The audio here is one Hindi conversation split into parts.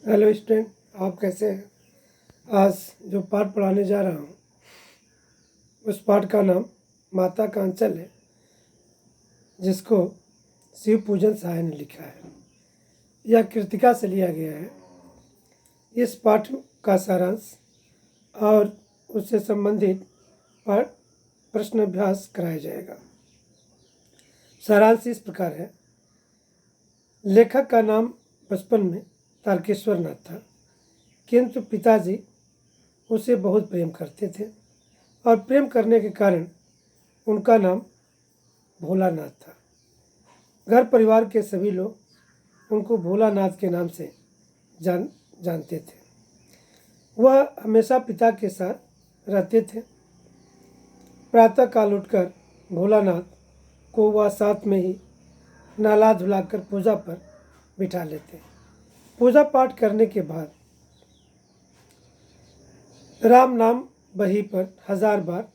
हेलो स्टूडेंट, आप कैसे हैं। आज जो पाठ पढ़ाने जा रहा हूँ उस पाठ का नाम माता का अंचल है, जिसको शिव पूजन सहाय ने लिखा है। यह कृतिका से लिया गया है। इस पाठ का सारांश और उससे संबंधित पाठ प्रश्न अभ्यास कराया जाएगा। सारांश इस प्रकार है। लेखक का नाम बचपन में तारकेश्वर नाथ था, किंतु पिताजी उसे बहुत प्रेम करते थे और प्रेम करने के कारण उनका नाम भोलानाथ था। घर परिवार के सभी लोग उनको भोलानाथ के नाम से जानते थे। वह हमेशा पिता के साथ रहते थे। प्रातः काल उठकर भोलानाथ को वह साथ में ही नहला धुलाकर पूजा पर बिठा लेते। पूजा पाठ करने के बाद राम नाम बही पर 1000 बार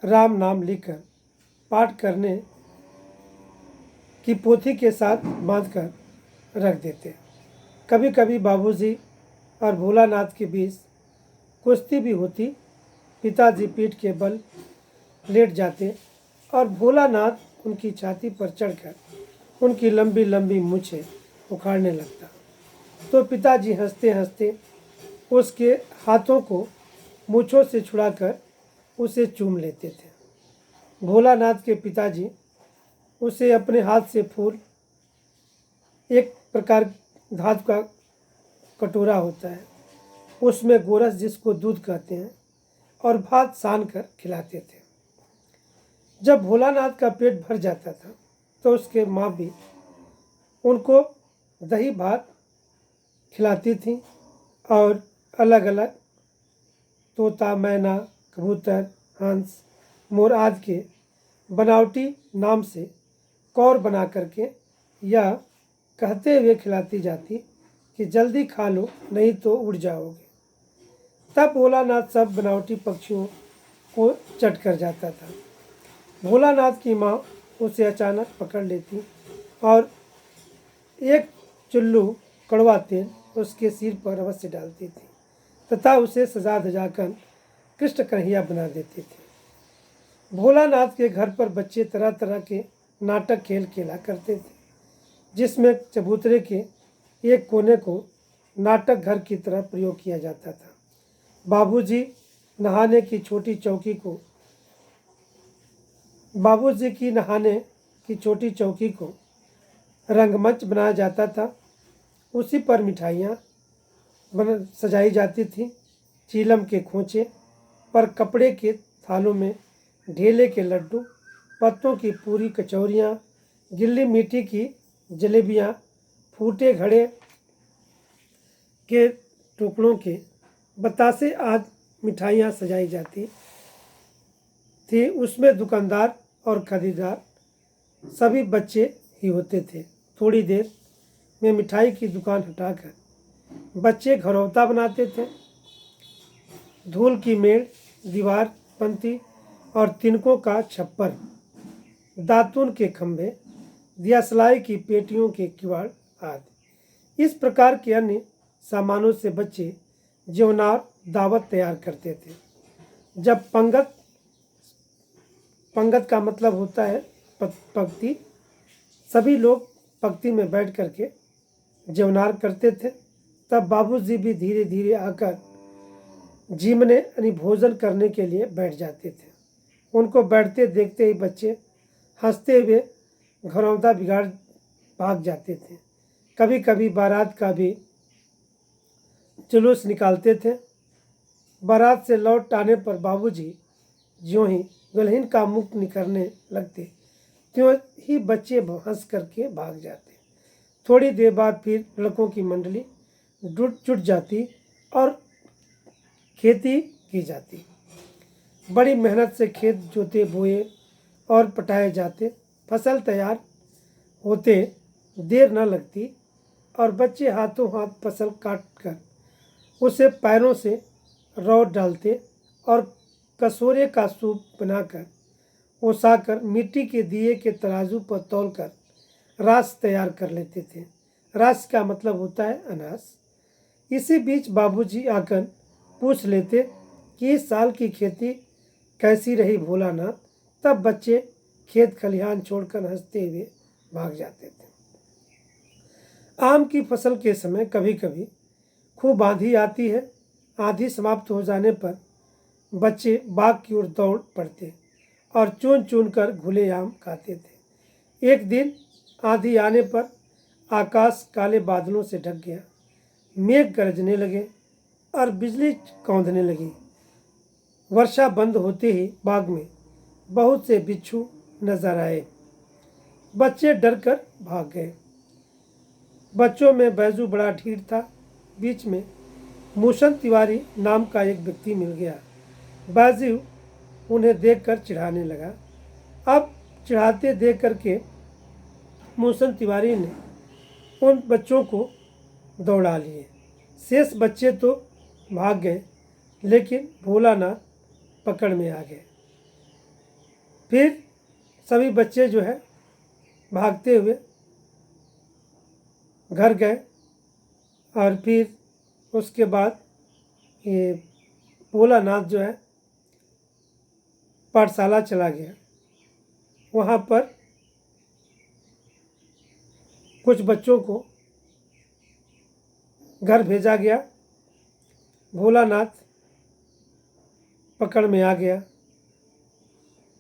राम नाम लिखकर पाठ करने की पोथी के साथ बांधकर रख देते। कभी कभी बाबूजी और भोलानाथ के बीच कुश्ती भी होती। पिताजी पीठ के बल लेट जाते और भोलानाथ उनकी छाती पर चढ़कर उनकी लंबी लंबी मूछें उखाड़ने लगता, तो पिताजी हंसते हंसते उसके हाथों को मूछों से छुड़ाकर उसे चूम लेते थे। भोलानाथ के पिताजी उसे अपने हाथ से फूल, एक प्रकार धातु का कटोरा होता है, उसमें गोरस जिसको दूध कहते हैं, और भात सान कर खिलाते थे। जब भोलानाथ का पेट भर जाता था तो उसके माँ भी उनको दही भात खिलाती थी और अलग अलग तोता, मैना, कबूतर, हंस, मोर आदि के बनावटी नाम से कौर बना करके या कहते हुए खिलाती जाती कि जल्दी खा लो नहीं तो उड़ जाओगे। तब भोलानाथ सब बनावटी पक्षियों को चट कर जाता था। भोलानाथ की माँ उसे अचानक पकड़ लेती और एक चुल्लू कड़वा तेल उसके सिर पर अवश्य डालती थी तथा उसे सजा धजाकर कृष्ण कन्हैया बना देती थी। भोलानाथ के घर पर बच्चे तरह तरह के नाटक खेल खेला करते थे, जिसमें चबूतरे के एक कोने को नाटक घर की तरह प्रयोग किया जाता था। बाबूजी नहाने की छोटी चौकी को रंगमंच बनाया जाता था। उसी पर मिठाइयाँ सजाई जाती थी। चीलम के खोंचे पर कपड़े के थालों में ढेले के लड्डू, पत्तों की पूरी, कचौरियाँ, गिल्ली मिट्टी की जलेबियाँ, फूटे घड़े के टुकड़ों के बतासे आदि मिठाइयाँ सजाई जाती थी। उसमें दुकानदार और खरीदार सभी बच्चे ही होते थे। थोड़ी देर में मिठाई की दुकान हटाकर बच्चे घरौता बनाते थे। धूल की मेड़, दीवार पंती और तिनकों का छप्पर, दातून के खंभे, दियासलाई की पेटियों के किवाड़ आदि इस प्रकार के अन्य सामानों से बच्चे ज्योनार दावत तैयार करते थे। जब पंगत का मतलब होता है पंक्ति, सभी लोग पंक्ति में बैठ करके ज्योनार करते थे। तब बाबूजी भी धीरे धीरे आकर जीमने यानी भोजन करने के लिए बैठ जाते थे। उनको बैठते देखते ही बच्चे हंसते हुए घरौंदा बिगाड़ भाग जाते थे। कभी कभी बारात का भी जुलूस निकालते थे। बारात से लौट आने पर बाबूजी ज्यों ही दुल्हन का मुख निखरने लगते त्यों ही बच्चे हंस करके भाग जाते। थोड़ी देर बाद फिर लड़कों की मंडली जुट जाती और खेती की जाती। बड़ी मेहनत से खेत जोते, बोए और पटाए जाते। फसल तैयार होते देर न लगती और बच्चे हाथों हाथ फसल काट कर उसे पैरों से रौट डालते और कसोरे का सूप बनाकर ओसाकर मिट्टी के दिए के तराजू पर तौलकर रास तैयार कर लेते थे। रास का मतलब होता है अनाज। इसी बीच बाबूजी आकर पूछ लेते कि इस साल की खेती कैसी रही भोलानाथ। तब बच्चे खेत खलिहान छोड़कर हंसते हुए भाग जाते थे। आम की फसल के समय कभी कभी खूब आंधी आती है। आंधी समाप्त हो जाने पर बच्चे बाग की ओर दौड़ पड़ते और चुन चुन कर घुले आम खाते थे। एक दिन आंधी आने पर आकाश काले बादलों से ढक गया। मेघ गरजने लगे और बिजली कौंधने लगी। वर्षा बंद होते ही बाग में बहुत से बिच्छू नजर आए। बच्चे डर कर भाग गए। बच्चों में बैजू बड़ा ढीठ था। बीच में मूसन तिवारी नाम का एक व्यक्ति मिल गया। बैजू उन्हें देखकर चिढ़ाने लगा। अब चिढ़ाते देख करके मूसन तिवारी ने उन बच्चों को दौड़ा लिए। शेष बच्चे तो भाग गए, लेकिन भोलानाथ पकड़ में आ गए। फिर सभी बच्चे जो है भागते हुए घर गए और फिर उसके बाद ये भोलानाथ जो है पाठशाला चला गया। वहाँ पर कुछ बच्चों को घर भेजा गया। भोलानाथ पकड़ में आ गया।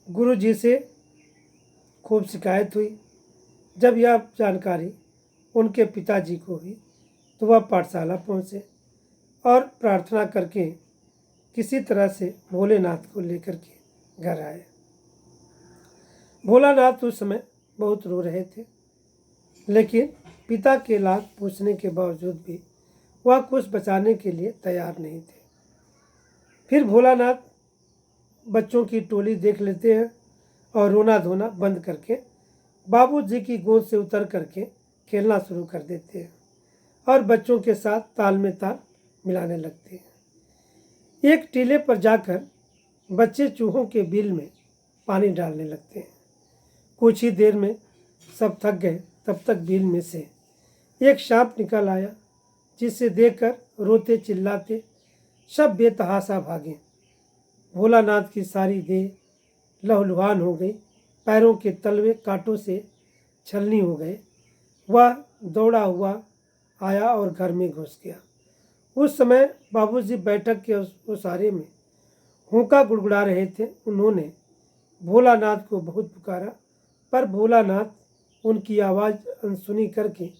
गुरुजी से खूब शिकायत हुई। जब यह जानकारी उनके पिताजी को हुई तो वह पाठशाला पहुँचे और प्रार्थना करके किसी तरह से भोलेनाथ को लेकर के घर आए। भोलानाथ उस समय बहुत रो रहे थे, लेकिन पिता के लाख पूछने के बावजूद भी वह कुछ बचाने के लिए तैयार नहीं थे। फिर भोलानाथ बच्चों की टोली देख लेते हैं और रोना धोना बंद करके बाबूजी की गोद से उतर करके खेलना शुरू कर देते हैं और बच्चों के साथ ताल में ताल मिलाने लगते हैं। एक टीले पर जाकर बच्चे चूहों के बिल में पानी डालने लगते हैं। कुछ ही देर में सब थक गए। तब तक बिल में से एक सांप निकल आया, जिसे देखकर रोते चिल्लाते सब बेतहाशा भागे। भोलानाथ की सारी देह लहूलुहान हो गई। पैरों के तलवे कांटों से छलनी हो गए। वह दौड़ा हुआ आया और घर में घुस गया। उस समय बाबूजी बैठक के उस ओसारे में हुंका गुड़गुड़ा रहे थे। उन्होंने भोलानाथ को बहुत पुकारा, पर भोलानाथ उनकी आवाज़ अनसुनी करके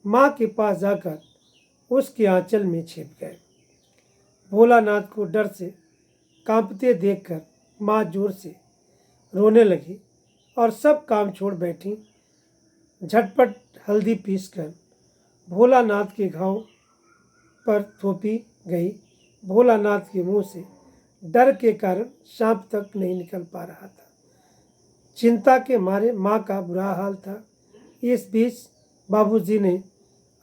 माँ के पास जाकर उसके आंचल में छिप गए। भोलानाथ को डर से कांपते देखकर माँ जोर से रोने लगी और सब काम छोड़ बैठी। झटपट हल्दी पीसकर भोलानाथ के घाव पर थोपी गई। भोलानाथ के मुंह से डर के कारण सांप तक नहीं निकल पा रहा था। चिंता के मारे माँ का बुरा हाल था। इस बीच बाबूजी ने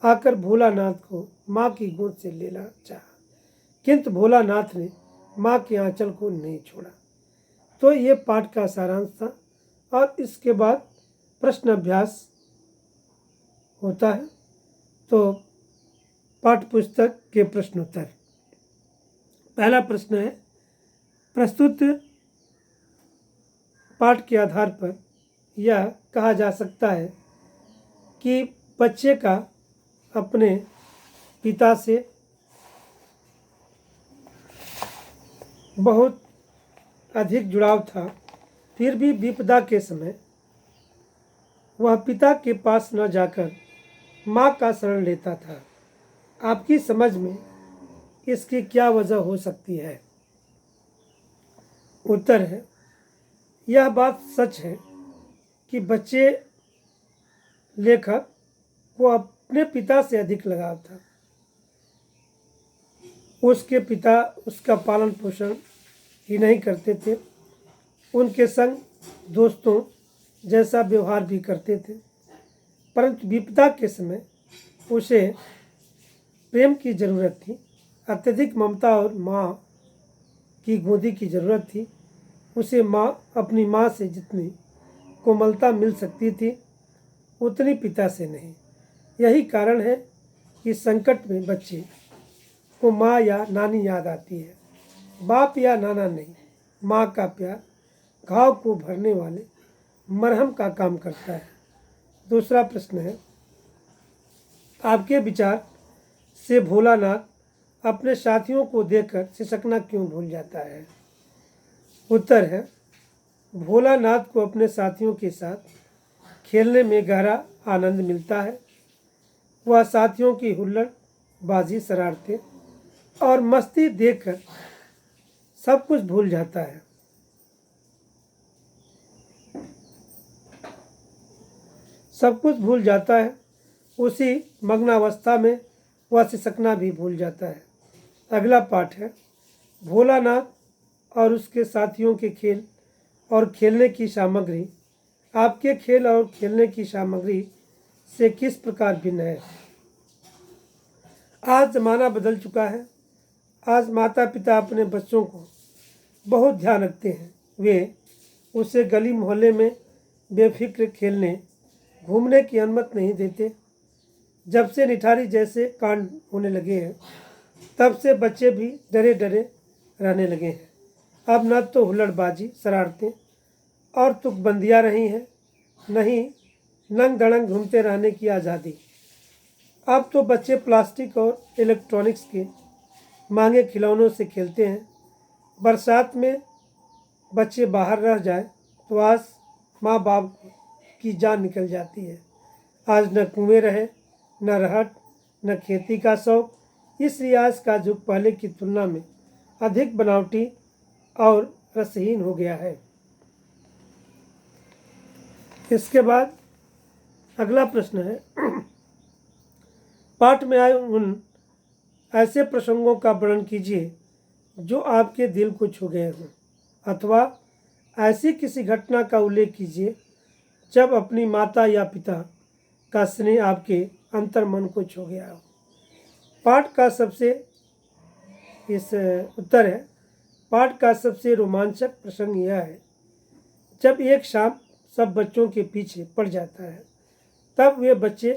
आकर भोलानाथ को माँ की गोद से लेना चाहा, किंतु भोलानाथ ने माँ के आंचल को नहीं छोड़ा। तो ये पाठ का सारांश था और इसके बाद प्रश्न अभ्यास होता है। तो पाठ्य पुस्तक के प्रश्नोत्तर। पहला प्रश्न है, प्रस्तुत पाठ के आधार पर यह कहा जा सकता है कि बच्चे का अपने पिता से बहुत अधिक जुड़ाव था, फिर भी विपदा के समय वह पिता के पास न जाकर माँ का शरण लेता था। आपकी समझ में इसकी क्या वजह हो सकती है? उत्तर है, यह बात सच है कि बच्चे लेखक को अपने पिता से अधिक लगाव था। उसके पिता उसका पालन पोषण ही नहीं करते थे, उनके संग दोस्तों जैसा व्यवहार भी करते थे, परंतु विपदा के समय उसे प्रेम की ज़रूरत थी, अत्यधिक ममता और माँ की गोदी की ज़रूरत थी। उसे अपनी माँ से जितनी कोमलता मिल सकती थी उतनी पिता से नहीं। यही कारण है कि संकट में बच्चे को माँ या नानी याद आती है। बाप या नाना नहीं, माँ का प्यार घाव को भरने वाले मरहम का काम करता है। दूसरा प्रश्न है, आपके विचार से भोलानाथ अपने साथियों को देखकर सिसकना क्यों भूल जाता है? उत्तर है, भोलानाथ को अपने साथियों के साथ खेलने में गहरा आनंद मिलता है। वह साथियों की हुल्लड़बाजी, शरारतें और मस्ती देखकर सब कुछ भूल जाता है। सब कुछ भूल जाता है। उसी मग्नावस्था में वह सिसकना भी भूल जाता है। अगला पाठ है, भोलानाथ और उसके साथियों के खेल और खेलने की सामग्री आपके खेल और खेलने की सामग्री से किस प्रकार भिन्न है? आज ज़माना बदल चुका है। आज माता पिता अपने बच्चों को बहुत ध्यान रखते हैं। वे उसे गली मोहल्ले में बेफिक्र खेलने घूमने की अनुमति नहीं देते। जब से निठारी जैसे कांड होने लगे हैं, तब से बच्चे भी डरे डरे रहने लगे हैं। अब न तो हुल्लड़बाजी, शरारतें और तुकबंदियाँ रही हैं, नहीं नंग धड़ंग घूमते रहने की आज़ादी। अब तो बच्चे प्लास्टिक और इलेक्ट्रॉनिक्स के महंगे खिलौनों से खेलते हैं। बरसात में बच्चे बाहर रह जाए तो आज माँ बाप की जान निकल जाती है। आज न कुएं रहे, न रहट, न खेती का शौक। इस रियाज का युग पहले की तुलना में अधिक बनावटी और रसहीन हो गया है। इसके बाद अगला प्रश्न है, पाठ में आए उन ऐसे प्रसंगों का वर्णन कीजिए जो आपके दिल को छू गए हों, अथवा ऐसी किसी घटना का उल्लेख कीजिए जब अपनी माता या पिता का स्नेह आपके अंतर्मन को छू गया हो। पाठ का सबसे उत्तर है, पाठ का सबसे रोमांचक प्रसंग यह है जब एक शाम सब बच्चों के पीछे पड़ जाता है। तब वे बच्चे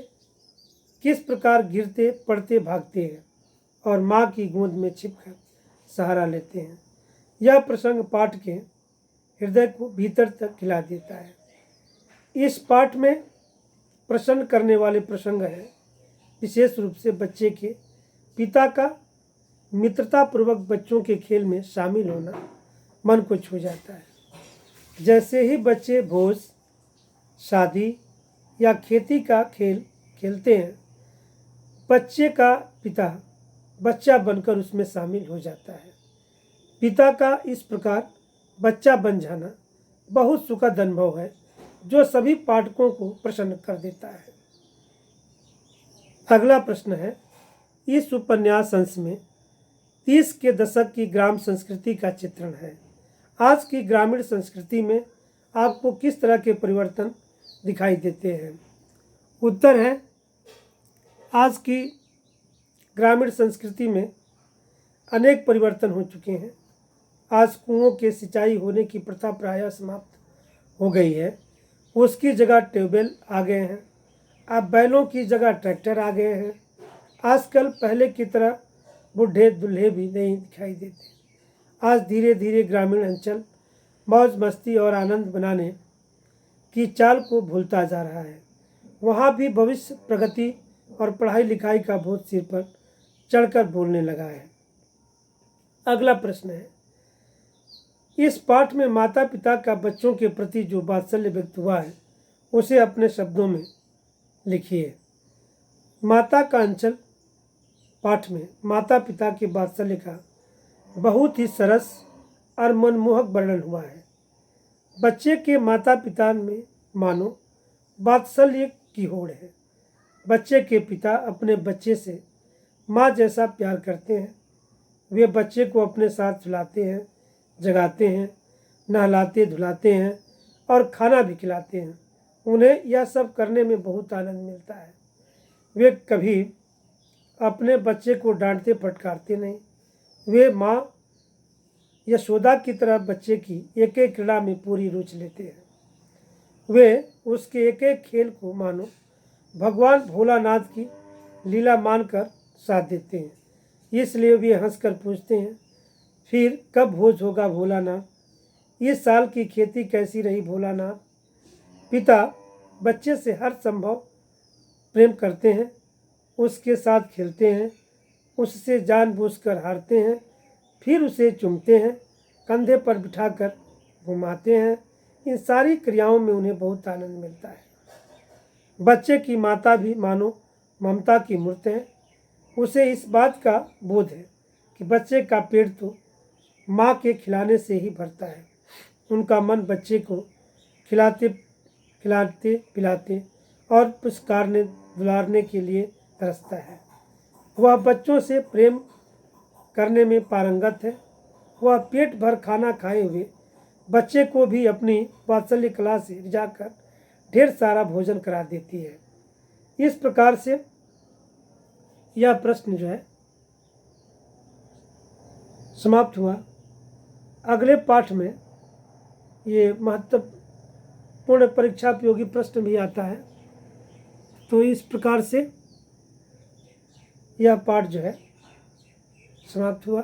किस प्रकार गिरते पड़ते भागते हैं और माँ की गोद में छिपकर सहारा लेते हैं। यह प्रसंग पाठ के हृदय को भीतर तक खिला देता है। इस पाठ में प्रसन्न करने वाले प्रसंग है विशेष रूप से बच्चे के पिता का मित्रतापूर्वक बच्चों के खेल में शामिल होना मन को छू जाता है। जैसे ही बच्चे भोज, शादी या खेती का खेल खेलते हैं, बच्चे का पिता बच्चा बनकर उसमें शामिल हो जाता है। पिता का इस प्रकार बच्चा बन जाना बहुत सुखद अनुभव है जो सभी पाठकों को प्रसन्न कर देता है। अगला प्रश्न है, इस उपन्यास अंश में 30 के दशक की ग्राम संस्कृति का चित्रण है। आज की ग्रामीण संस्कृति में आपको किस तरह के परिवर्तन दिखाई देते हैं? उत्तर है, आज की ग्रामीण संस्कृति में अनेक परिवर्तन हो चुके हैं। आज कुओं के सिंचाई होने की प्रथा प्रायः समाप्त हो गई है। उसकी जगह ट्यूबवेल आ गए हैं। अब बैलों की जगह ट्रैक्टर आ गए हैं। आजकल पहले की तरह बूढ़े दूल्हे भी नहीं दिखाई देते। आज धीरे धीरे ग्रामीण अंचल मौज मस्ती और आनंद बनाने की चाल को भूलता जा रहा है। वहाँ भी भविष्य, प्रगति और पढ़ाई लिखाई का बोझ सिर पर चढ़कर बोलने लगा है। अगला प्रश्न है, इस पाठ में माता पिता का बच्चों के प्रति जो वात्सल्य व्यक्त हुआ है उसे अपने शब्दों में लिखिए। माता का अंचल पाठ में माता पिता के वात्सल्य का बहुत ही सरस और मनमोहक वर्णन हुआ है। बच्चे के माता पिता में मानो वात्सल्य की होड़ है। बच्चे के पिता अपने बच्चे से माँ जैसा प्यार करते हैं। वे बच्चे को अपने साथ सुलाते हैं, जगाते हैं, नहलाते धुलाते हैं और खाना भी खिलाते हैं। उन्हें यह सब करने में बहुत आनंद मिलता है। वे कभी अपने बच्चे को डांटते फटकारते नहीं। वे माँ यशोदा की तरह बच्चे की एक एक क्रीड़ा में पूरी रुचि लेते हैं। वे उसके एक एक खेल को मानो भगवान भोलानाथ की लीला मानकर साथ देते हैं। इसलिए वे हंसकर पूछते हैं, फिर कब भोज होगा भोलानाथ? इस साल की खेती कैसी रही भोलानाथ? पिता बच्चे से हर संभव प्रेम करते हैं, उसके साथ खेलते हैं, उससे जानबूझकर हारते हैं, फिर उसे चूमते हैं, कंधे पर बिठाकर घुमाते हैं। इन सारी क्रियाओं में उन्हें बहुत आनंद मिलता है। बच्चे की माता भी मानो ममता की मूर्त है। उसे इस बात का बोध है कि बच्चे का पेट तो माँ के खिलाने से ही भरता है। उनका मन बच्चे को खिलाते पिलाते और पुचकारने दुलारने के लिए तरसता है। वह बच्चों से प्रेम करने में पारंगत है। वह पेट भर खाना खाए हुए बच्चे को भी अपनी वात्सल्य कला से रिझाकर ढेर सारा भोजन करा देती है। इस प्रकार से यह प्रश्न जो है समाप्त हुआ। अगले पाठ में ये महत्वपूर्ण परीक्षा उपयोगी प्रश्न भी आता है। तो इस प्रकार से यह पाठ जो है समाप्त हुआ।